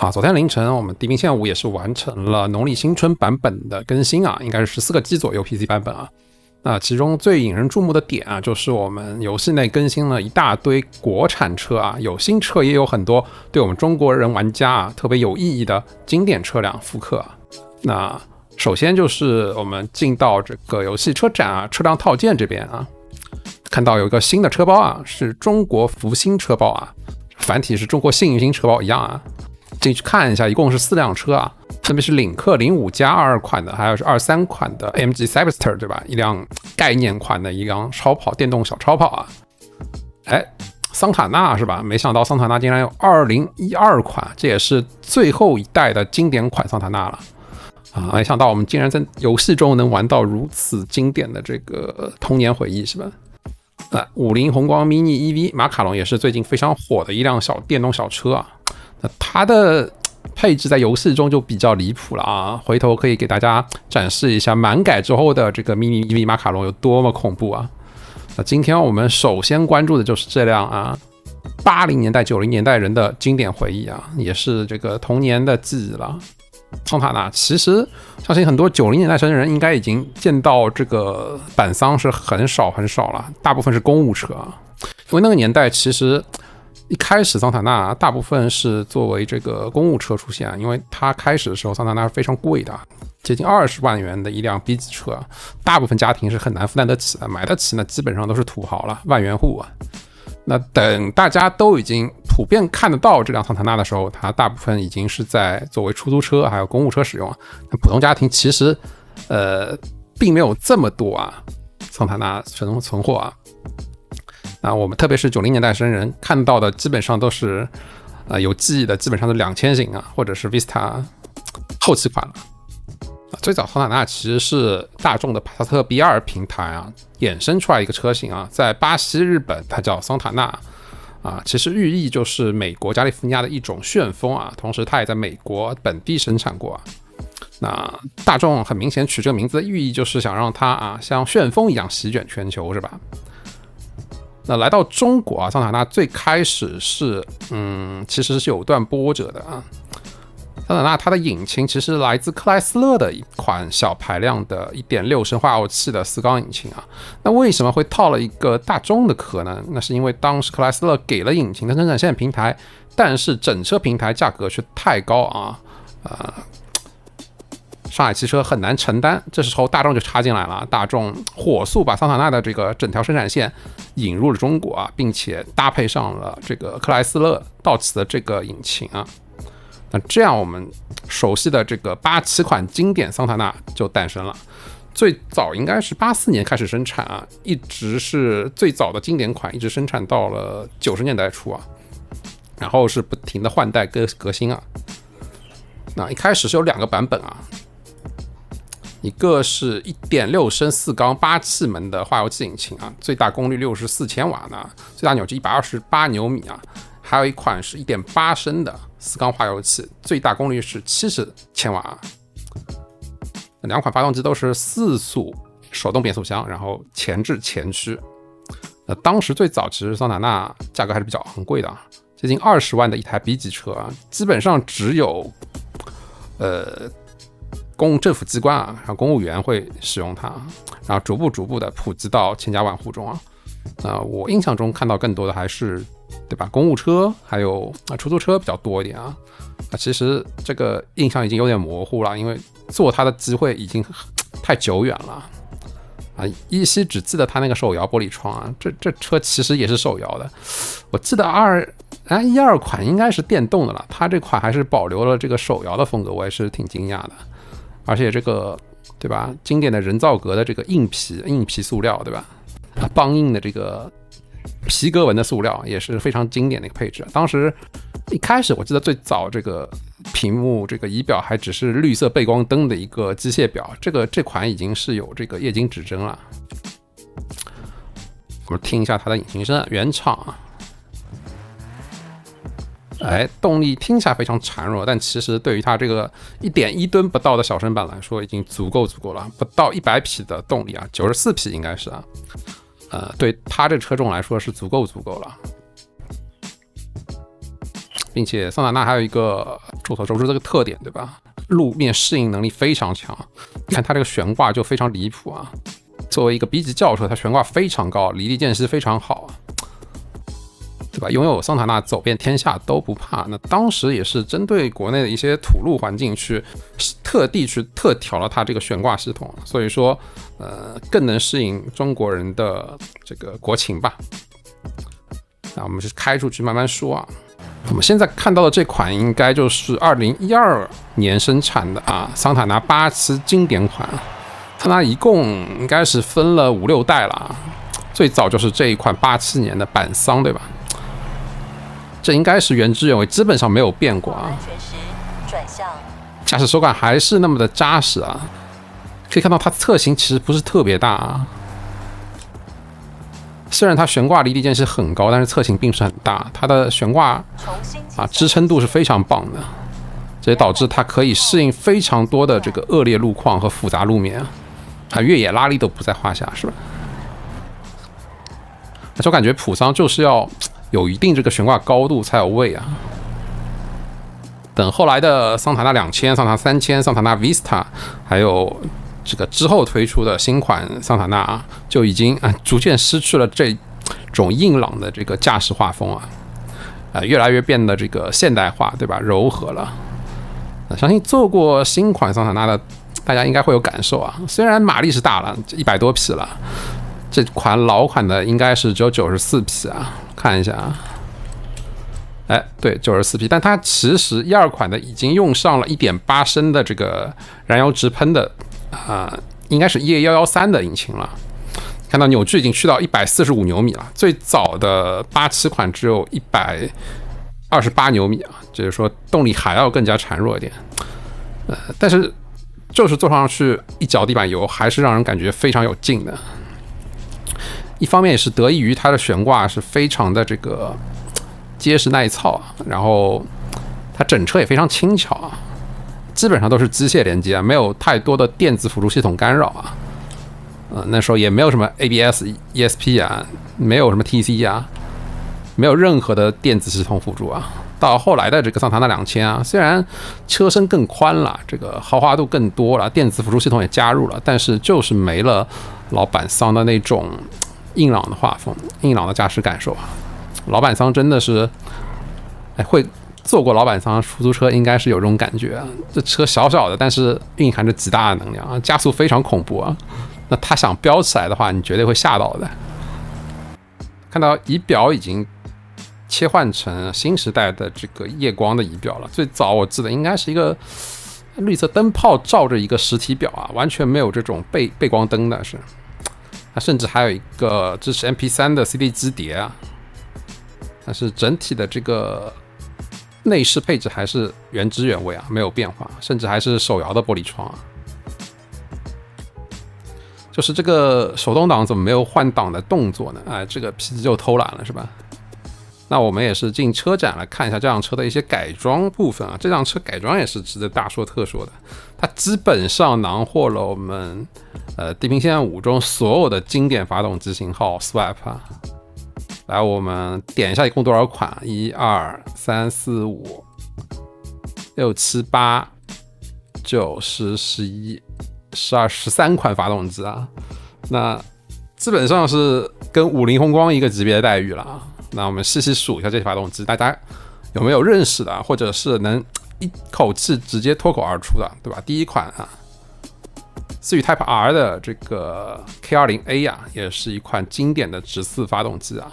昨天凌晨我们地平线5也是完成了农历新春版本的更新啊，应该是14个 G 左右 PC 版本啊。那其中最引人注目的点啊，就是我们游戏内更新了一大堆国产车啊，有新车也有很多对我们中国人玩家特别有意义的经典车辆复刻啊。那首先就是我们进到这个游戏车展车辆套件这边看到有一个新的车包是中国福星车包繁体是中国幸运星车包一样进去看一下，一共是4辆车分别是领克05+22款的，还有是23款的 AMG Cyberster 对吧？一辆概念款的一辆超跑电动小超跑桑塔纳是吧？没想到桑塔纳竟然有2012款，这也是最后一代的经典款桑塔纳了没想到我们竟然在游戏中能玩到如此经典的这个童年回忆是吧？50宏光 mini EV 马卡龙也是最近非常火的一辆电动小车那它的配置在游戏中就比较离谱了回头可以给大家展示一下满改之后的这个 mini EV 马卡龙有多么恐怖那今天我们首先关注的就是这辆80年代90年代人的经典回忆也是这个童年的记忆了。桑塔纳其实相信很多90年代生的人应该已经见到这个板桑是很少了，大部分是公务车因为那个年代其实一开始桑塔纳大部分是作为这个公务车出现因为它开始的时候桑塔纳是非常贵的，接近20万元的一辆 B 级车，大部分家庭是很难负担得起的，买得起呢基本上都是土豪了，万元户那等大家都已经普遍看得到这辆桑塔纳的时候，它大部分已经是在作为出租车还有公务车使用那普通家庭其实并没有这么多桑塔纳存货那我们特别是90年代生人看到的基本上都是有记忆的，基本上是2000型或者是 Vista 后期款了最早桑塔纳其实是大众的帕萨特 B2 平台衍生出来一个车型在巴西日本它叫桑塔纳其实寓意就是美国加利福尼亚的一种旋风同时它也在美国本地生产过那大众很明显取这个名字的寓意就是想让它像旋风一样席卷全球是吧？那来到中国桑塔纳最开始是其实是有段波折的桑塔纳它的引擎其实来自克莱斯勒的一款小排量的 1.6 升化油器的4缸引擎那为什么会套了一个大众的壳呢？那是因为当时克莱斯勒给了引擎的生产线平台，但是整车平台价格却太高上海汽车很难承担，这时候大众就插进来了，大众火速把桑塔纳的这个整条生产线引入了中国并且搭配上了这个克莱斯勒道奇的这个引擎那这样我们熟悉的这个87款经典桑塔纳就诞生了。最早应该是84年开始生产一直是最早的经典款，一直生产到了90年代初然后是不停的换代革新那一开始是有2个版本一个是 1.6 升4缸8气门的化油器引擎最大功率64千瓦最大扭矩128牛米还有一款是 1.8 升的4缸化油器，最大功率是70千瓦2款发动机都是4速手动变速箱，然后前置前驱当时最早其实桑塔纳价格还是比较昂贵的接近20万的一台 B 级车基本上只有政府机关然后公务员会使用它，然后逐步的普及到千家万户中我印象中看到更多的还是对吧公务车还有出租车比较多一点其实这个印象已经有点模糊了，因为做它的机会已经太久远了依稀只记得它那个手摇玻璃窗这车其实也是手摇的，我记得12款应该是电动的了，它这款还是保留了这个手摇的风格，我也是挺惊讶的。而且这个对吧经典的人造革的这个硬皮塑料对吧梆硬的这个皮革纹的塑料也是非常经典的一个配置当时一开始我记得最早这个屏幕这个仪表还只是绿色背光灯的一个机械表，这款已经是有这个液晶指针了。我们听一下它的引擎声原厂动力听起来非常孱弱，但其实对于它这个 1.1 吨不到的小升版来说已经足够了，不到100匹的动力94匹应该是对它这车重来说是足够了。并且桑塔纳还有一个众所周知这个特点，对吧？路面适应能力非常强。你看它这个悬挂就非常离谱啊！作为一个 B 级轿车，它悬挂非常高，离地间隙非常好啊，对吧？拥有桑塔纳走遍天下都不怕。那当时也是针对国内的一些土路环境特地去特调了它这个悬挂系统，所以说更能适应中国人的这个国情吧。那我们是开出去慢慢说啊。我们现在看到的这款应该就是2012年生产的啊，桑塔纳87经典款。它一共应该是分了5、6代了，最早就是这一款87年的板桑，对吧？这应该是原汁原味，基本上没有变过啊。驾驶手感还是那么的扎实啊，可以看到它侧倾其实不是特别大啊。虽然它悬挂离地间隙很高，但是侧倾并不是很大，它的悬挂支撑度是非常棒的，这也导致它可以适应非常多的这个恶劣路况和复杂路面啊，越野拉力都不在话下，是吧？而且我感觉普桑就是要有一定这个悬挂高度才有味啊。等后来的桑塔纳2000、桑塔纳3000、桑塔纳 Vista， 还有这个之后推出的新款桑塔纳就已经逐渐失去了这种硬朗的这个驾驶画风啊，越来越变得这个现代化，对吧？柔和了。相信做过新款桑塔纳的大家应该会有感受啊。虽然马力是大了，100多匹了，这款老款的应该是只有94匹啊。看一下啊，对，94匹，但它其实12款的已经用上了1.8升的这个燃油直喷的应该是EA113的引擎了。看到扭矩已经去到145牛米了，最早的87款只有128牛米啊，就是说动力还要更加孱弱一点。但是就是坐上去一脚地板油，还是让人感觉非常有劲的。一方面也是得益于它的悬挂是非常的这个结实耐操啊，然后它整车也非常轻巧啊，基本上都是机械连接啊，没有太多的电子辅助系统干扰啊。那时候也没有什么 ABS、ESP 啊，没有什么 TC 啊，没有任何的电子系统辅助啊。到后来的这个桑塔纳2000啊，虽然车身更宽了，这个豪华度更多了，电子辅助系统也加入了，但是就是没了老板桑的那种硬朗的画风、硬朗的驾驶感受啊。老板桑真的是，会坐过老板桑出租车应该是有这种感觉啊。这车小小的，但是蕴含着极大的能量啊，加速非常恐怖啊。那它想飙起来的话，你绝对会吓到的。看到仪表已经切换成新时代的这个夜光的仪表了。最早我记得应该是一个绿色灯泡照着一个实体表啊，完全没有这种背光灯的是。它甚至还有一个支持 MP3 的 CD 机碟啊。但是整体的这个内饰配置还是原汁原味啊，没有变化，甚至还是手摇的玻璃窗啊。就是这个手动挡怎么没有换挡的动作呢？这个 P 就偷懒了是吧？那我们也是进车展来看一下这辆车的一些改装部分啊。这辆车改装也是值得大说特说的，它基本上囊括了我们地平线5中所有的经典发动机型号 Swap 啊。来，我们点一下一共多少款？1、2、3、4、5、6、7、8、9、10、11、12、13款发动机啊。那基本上是跟50宏光一个级别的待遇了啊。那我们细细数一下这些发动机，大家有没有认识的，或者是能一口气直接脱口而出的，对吧？第一款啊，思域 Type R 的这个 K20A 啊，也是一款经典的直四发动机啊。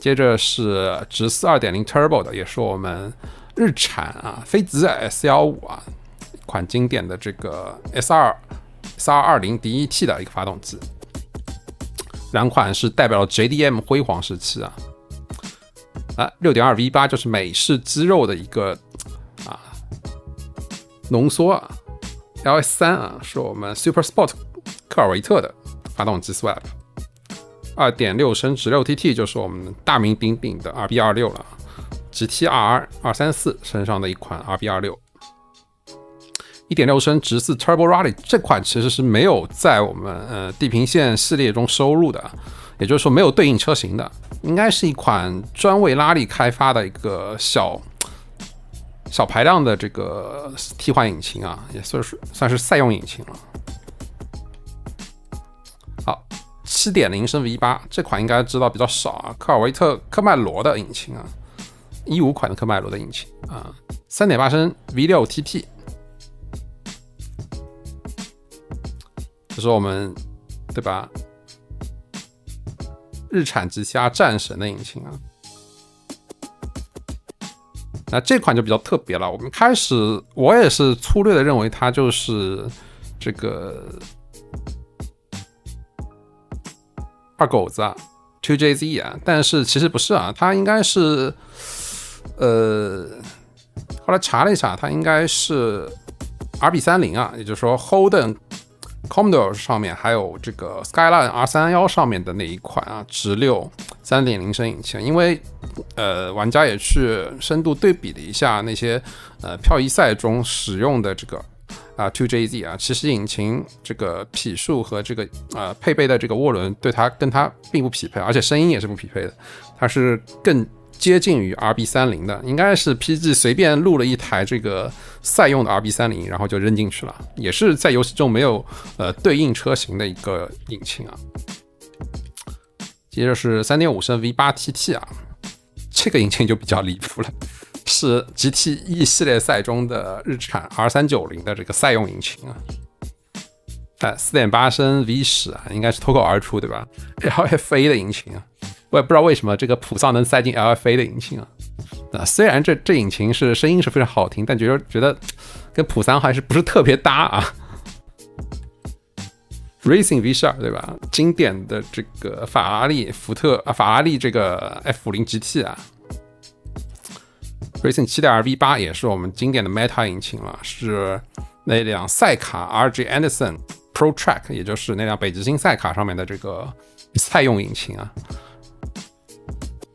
接着是直四 2.0 Turbo 的，也是我们日产啊飞兹 S15 啊，一款经典的这个 SR20 DET 的一个发动机。两款是代表了 JDM 辉煌时期啊。6.2 V8 就是美式肌肉的一个浓缩啊。LS3 啊是我们 Super Sport 科尔维特的发动机 Swap。2.6 升直 6TT 就是我们大名鼎鼎的 RB26 了。GTR 234身上的一款 RB26。1.6 升直四 Turbo Rally 这款其实是没有在我们地平线系列中收录的，也就是说没有对应车型的，应该是一款专为拉力开发的一个小排量的这个替换引擎啊，也算是赛用引擎了。好，7.0升 V8 这款应该知道比较少啊，科尔维特科迈罗的引擎啊，15款的科迈罗的引擎啊，3.8升 V6 TT， 这是我们对吧？日产 GTR 战神的引擎啊。那这款就比较特别了，我也是粗略的认为它就是这个二狗子啊 2JZ 啊，但是其实不是啊，它应该是后来查了一下，它应该是 RB30 啊，也就是说 Holden、Commodore 上面还有这个 Skyline R311 上面的那一款啊，直六 3.0 升引擎，因为玩家也去深度对比了一下那些漂移赛中使用的这个2JZ 啊，其实引擎这个匹数和这个配备的这个涡轮跟它并不匹配，而且声音也是不匹配的，它是更接近于 RB30 的，应该是 PG 随便录了一台这个赛用的 RB30， 然后就扔进去了，也是在游戏中没有对应车型的一个引擎啊。接着是 3.5 升 V8 TT 啊，这个引擎就比较离谱了，是 GTE 系列赛中的日产 R390 的这个赛用引擎啊。4.8 升 V10 啊，应该是脱口而出对吧 ？LFA 的引擎啊，我也不知道为什么这个普桑能塞进 LFA 的引擎啊。虽然这引擎声音是非常好听，但觉得跟普桑还是不是特别搭啊。Racing V12 对吧？经典的这个法拉利这个 F50 GT 啊。Racing 7.2 V8 也是我们经典的 Meta 引擎了，是那辆赛卡 RJ Anderson Pro Track， 也就是那辆北极星赛卡上面的这个赛用引擎啊，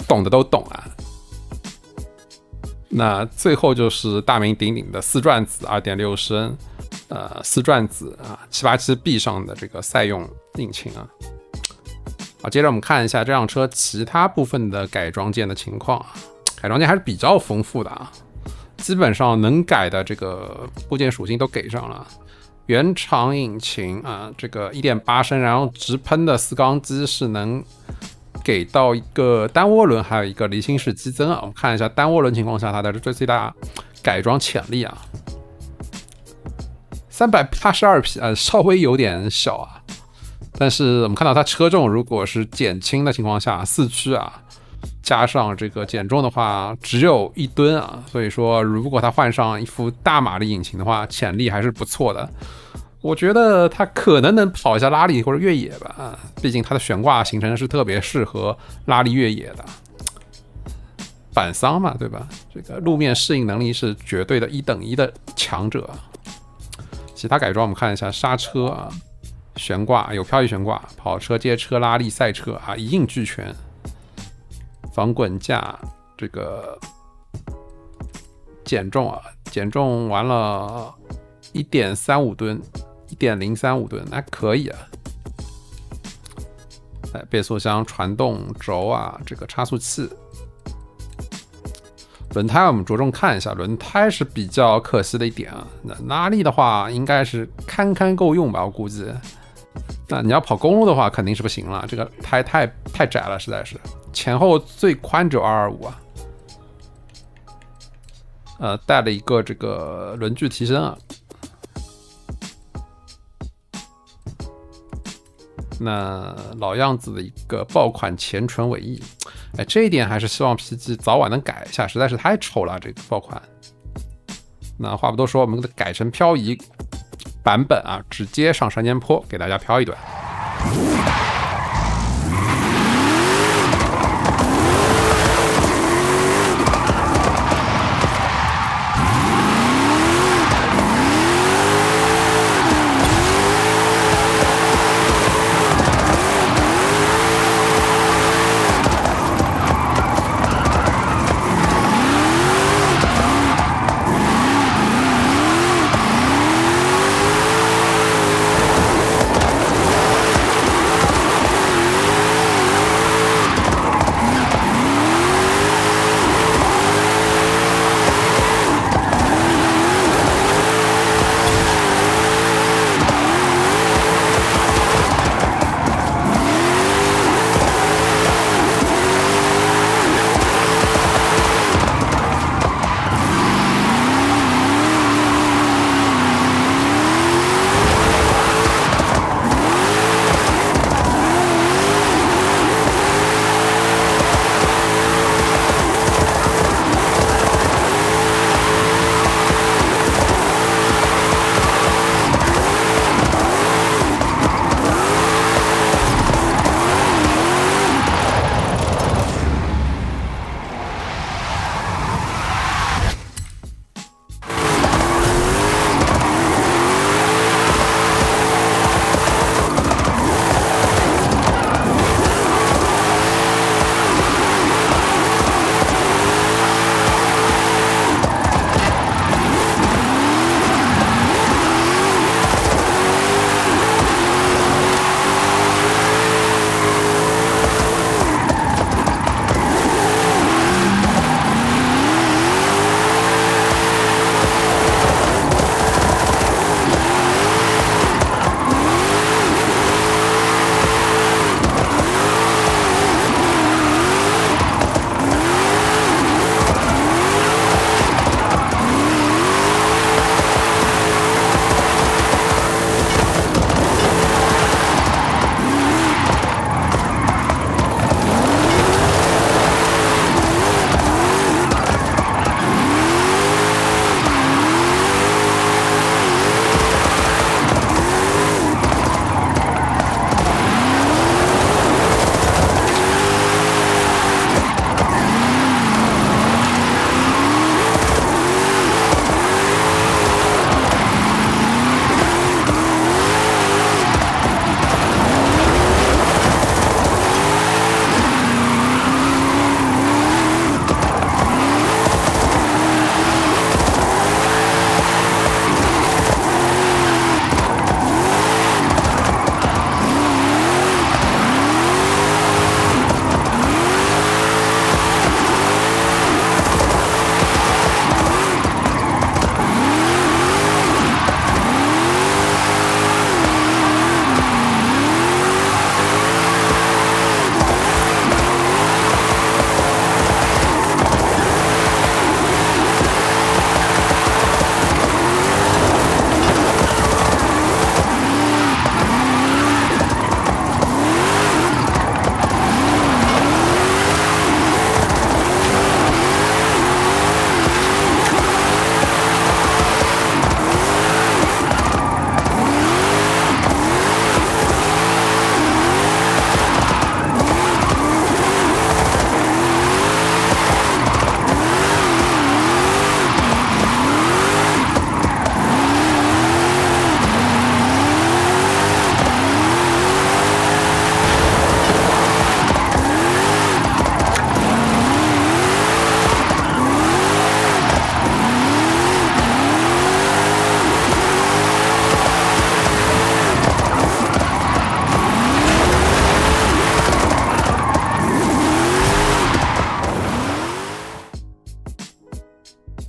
懂的都懂啊。那最后就是大名鼎鼎的四转子 2.6 升四转子啊 787B 上的这个赛用引擎啊。好，接着我们看一下这辆车其他部分的改装件的情况啊。改装件还是比较丰富的啊，基本上能改的这个部件属性都给上了。原厂引擎啊，这个 1.8 升然后直喷的四缸机是能给到一个单涡轮，还有一个离心式激增啊。我们看一下单涡轮情况下它的最大改装潜力啊。382匹啊，稍微有点小啊，但是我们看到它车重如果是减轻的情况下，4驱啊。加上这个减重的话只有1吨啊，所以说如果它换上一副大马力引擎的话，潜力还是不错的。我觉得它可能跑一下拉力或者越野吧，毕竟它的悬挂行程是特别适合拉力越野的。板桑嘛，对吧？这个路面适应能力是绝对的1等1的强者。其他改装我们看一下，刹车啊、悬挂有漂移悬挂，跑车、街车、拉力、赛车啊一应俱全。防滚架这个减重啊，减重完了 1.35 吨 1.035 吨那可以啊。变速箱、传动轴啊，这个差速器。轮胎我们着重看一下，轮胎是比较可惜的一点啊。那拉力的话应该是堪够用吧，我估计。那你要跑公路的话肯定是不行了，这个胎太窄了，实在是。前后最宽只有225啊，带了一个这个轮距提升啊。那老样子的一个爆款前唇尾翼，这一点还是希望 PG 早晚能改一下，实在是太丑了这个爆款。那话不多说，我们改成漂移版本啊，直接上山间坡给大家漂一段。